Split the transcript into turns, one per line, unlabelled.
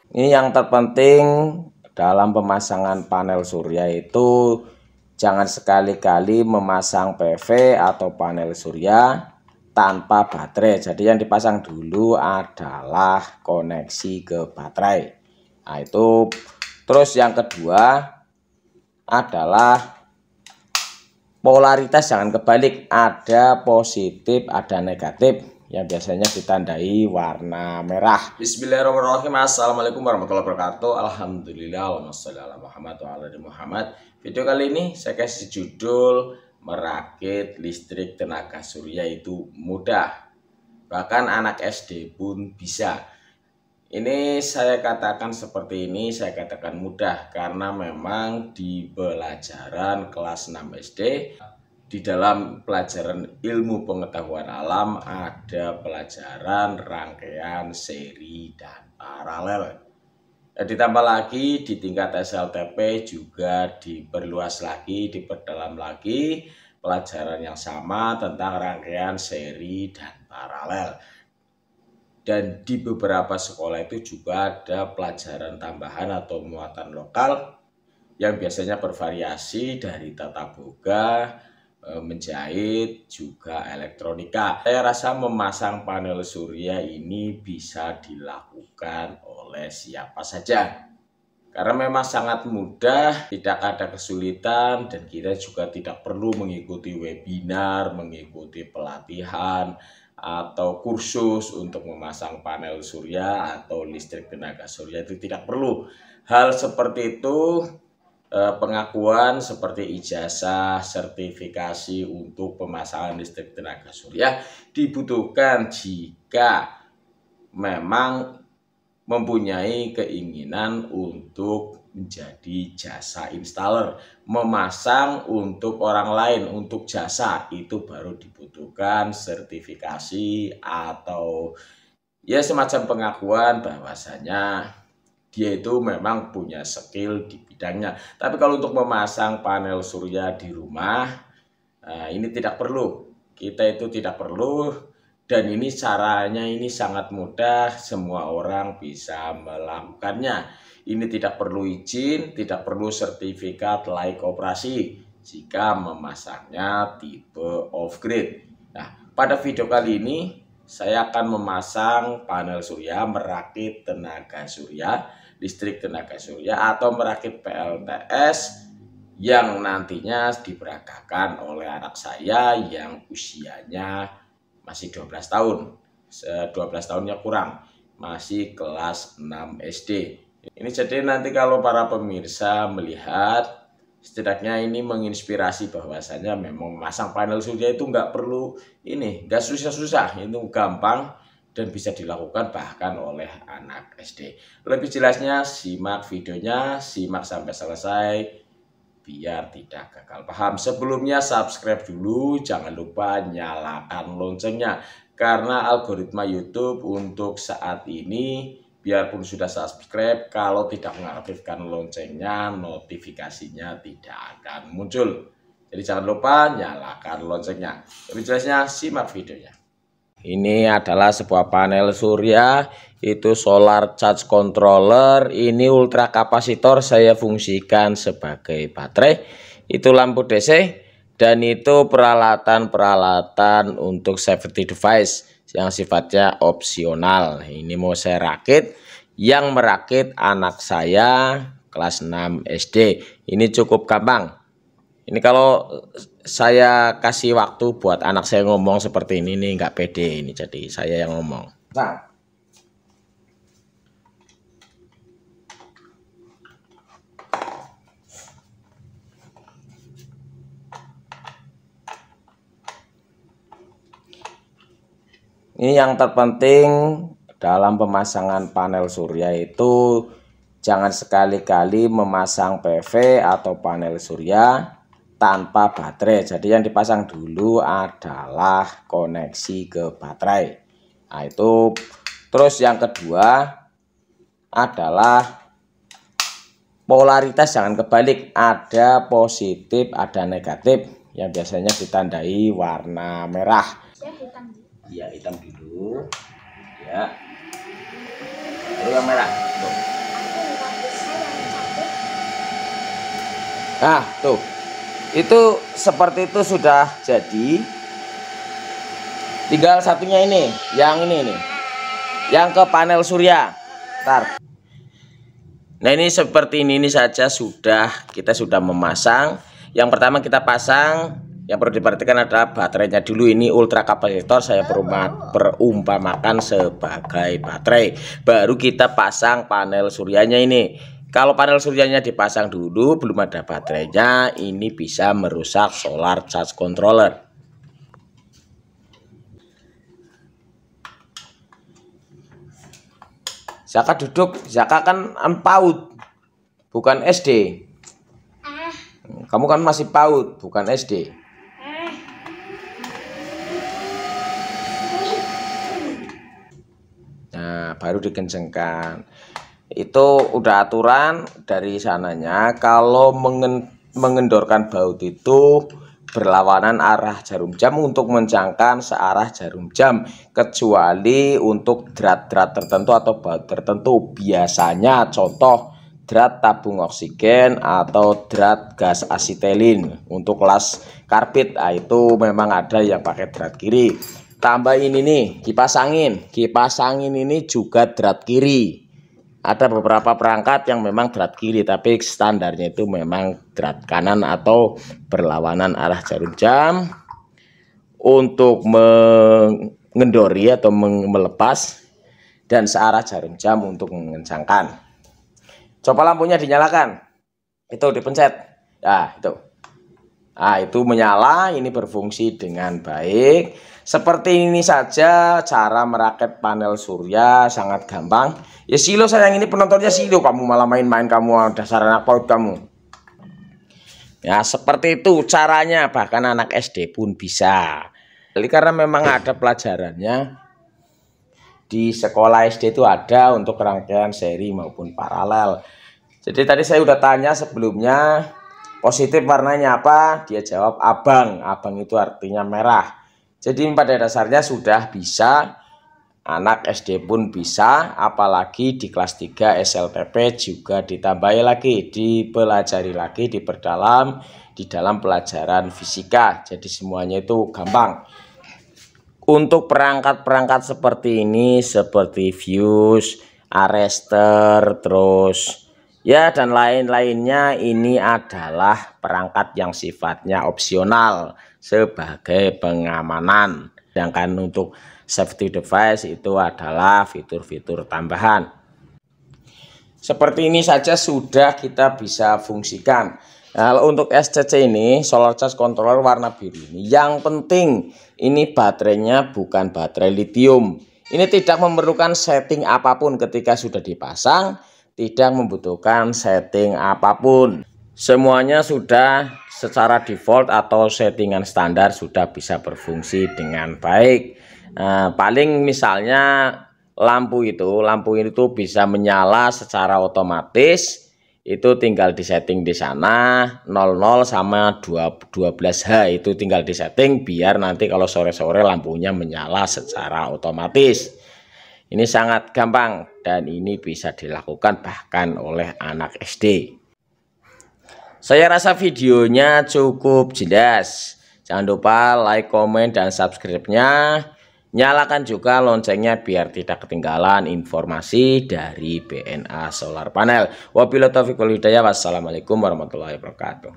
Ini yang terpenting dalam pemasangan panel surya itu jangan sekali-kali memasang PV atau panel surya tanpa baterai. Jadi yang dipasang dulu adalah koneksi ke baterai. Nah, itu terus yang kedua adalah polaritas jangan kebalik, ada positif ada negatif yang biasanya ditandai warna merah. Bismillahirrahmanirrahim. Assalamualaikum warahmatullahi wabarakatuh. Alhamdulillah, Allahumma sholli ala Muhammad wa ala ali Muhammad. Video kali ini saya kasih judul merakit listrik tenaga surya itu mudah, bahkan anak SD pun bisa. Ini saya katakan seperti ini, saya katakan mudah karena memang di pelajaran kelas 6 SD di dalam pelajaran ilmu pengetahuan alam ada pelajaran rangkaian seri dan paralel. Ditambah lagi di tingkat SLTP juga diperluas lagi, diperdalam lagi pelajaran yang sama tentang rangkaian seri dan paralel. Dan di beberapa sekolah itu juga ada pelajaran tambahan atau muatan lokal yang biasanya bervariasi dari tata boga, menjahit, juga elektronika. Saya rasa memasang panel surya ini bisa dilakukan oleh siapa saja. Karena memang sangat mudah, tidak ada kesulitan, dan kita juga tidak perlu mengikuti webinar, mengikuti pelatihan, atau kursus untuk memasang panel surya atau listrik tenaga surya. Itu tidak perlu. Hal seperti itu, pengakuan seperti ijazah, sertifikasi untuk pemasangan listrik tenaga surya dibutuhkan jika memang mempunyai keinginan untuk menjadi jasa installer, memasang untuk orang lain, untuk jasa, itu baru dibutuhkan sertifikasi atau ya semacam pengakuan bahwasanya dia itu memang punya skill di bidangnya. Tapi kalau untuk memasang panel surya di rumah, ini tidak perlu. Kita itu tidak perlu. Dan ini caranya ini sangat mudah, semua orang bisa melakukannya. Ini tidak perlu izin, tidak perlu sertifikat layak operasi jika memasangnya tipe off-grid. Nah, pada video kali ini saya akan memasang panel surya, merakit tenaga surya, listrik tenaga surya, atau merakit PLTS yang nantinya diperagakan oleh anak saya yang usianya masih 12 tahun, 12 tahunnya kurang, masih kelas 6 SD. Ini jadi nanti kalau para pemirsa melihat, setidaknya ini menginspirasi bahwasanya memang memasang panel surya itu nggak perlu nggak susah-susah, itu gampang dan bisa dilakukan bahkan oleh anak SD. Lebih jelasnya simak videonya, simak sampai selesai biar tidak gagal paham. Sebelumnya subscribe dulu, jangan lupa nyalakan loncengnya. Karena algoritma YouTube untuk saat ini, biarpun sudah subscribe, kalau tidak mengaktifkan loncengnya, notifikasinya tidak akan muncul. Jadi jangan lupa nyalakan loncengnya. Lebih jelasnya simak videonya. Ini adalah sebuah panel surya, itu solar charge controller. Ini ultra kapasitor saya fungsikan sebagai baterai. Itu lampu DC, dan itu peralatan-peralatan untuk safety device yang sifatnya opsional. Ini mau saya rakit, yang merakit anak saya kelas 6 SD. Ini cukup gampang. Ini kalau saya kasih waktu buat anak saya ngomong seperti ini nih nggak pede ini, jadi saya yang ngomong. Nah, ini yang terpenting dalam pemasangan panel surya itu jangan sekali-kali memasang PV atau panel surya tanpa baterai. Jadi yang dipasang dulu adalah koneksi ke baterai. Nah, itu terus yang kedua adalah polaritas jangan kebalik, ada positif ada negatif yang biasanya ditandai warna merah. Iya, hitam dulu ya, lalu yang merah tuh. Nah, tuh. Itu seperti itu sudah jadi. Tinggal satunya ini, yang ini nih. Yang ke panel surya. Ntar. Nah, ini seperti ini saja kita sudah memasang. Yang pertama kita pasang, yang perlu diperhatikan adalah baterainya dulu. Ini ultra kapasitor, saya perumpamakan sebagai baterai. Baru kita pasang panel suryanya ini. Kalau panel suryanya dipasang dulu belum ada baterainya, ini bisa merusak solar charge controller. Zaka duduk, Zaka kan PAUD, bukan SD. Kamu kan masih PAUD, bukan SD. Nah, baru dikencengkan. Itu udah aturan dari sananya. Kalau mengendorkan baut itu berlawanan arah jarum jam untuk mencangkan searah jarum jam, kecuali untuk drat-drat tertentu atau baut tertentu. Biasanya contoh drat tabung oksigen atau drat gas asetilin untuk kelas karbit. Nah, itu memang ada yang pakai drat kiri. Tambah ini nih, kipas angin ini juga drat kiri. Ada beberapa perangkat yang memang drat kiri, tapi standarnya itu memang drat kanan atau berlawanan arah jarum jam untuk mengendori atau melepas, dan searah jarum jam untuk mengencangkan. Coba lampunya dinyalakan, itu dipencet. Nah, itu menyala, ini berfungsi dengan baik. Seperti ini saja cara merakit panel surya, sangat gampang. Ya silo sayang, ini penontonnya silo, kamu malah main-main, kamu dasar anak PAUD kamu. Ya seperti itu caranya, bahkan anak SD pun bisa. Jadi karena memang ada pelajarannya di sekolah SD itu, ada untuk rangkaian seri maupun paralel. Jadi tadi saya udah tanya sebelumnya, positif warnanya apa? Dia jawab abang. Abang itu artinya merah. Jadi pada dasarnya sudah bisa, anak SD pun bisa, apalagi di kelas 3 SLTP juga ditambahi lagi, dipelajari lagi, diperdalam di dalam pelajaran fisika. Jadi semuanya itu gampang. Untuk perangkat-perangkat seperti ini, seperti fuse, arrestor, terus ya dan lain-lainnya, ini adalah perangkat yang sifatnya opsional sebagai pengamanan. Sedangkan untuk safety device itu adalah fitur-fitur tambahan. Seperti ini saja sudah kita bisa fungsikan. Nah, untuk SCC ini, solar charge controller warna biru ini, yang penting ini baterainya bukan baterai lithium. Ini tidak memerlukan setting apapun ketika sudah dipasang, tidak membutuhkan setting apapun. Semuanya sudah secara default atau settingan standar sudah bisa berfungsi dengan baik. Paling misalnya lampu itu bisa menyala secara otomatis, itu tinggal disetting di sana 00 sama 12H, itu tinggal disetting biar nanti kalau sore-sore lampunya menyala secara otomatis. Ini sangat gampang dan ini bisa dilakukan bahkan oleh anak SD. Saya rasa videonya cukup jelas. Jangan lupa like, komen, dan subscribe-nya. Nyalakan juga loncengnya biar tidak ketinggalan informasi dari BNA Solar Panel. Wabillahi taufiq wal hidayah. Wassalamualaikum warahmatullahi wabarakatuh.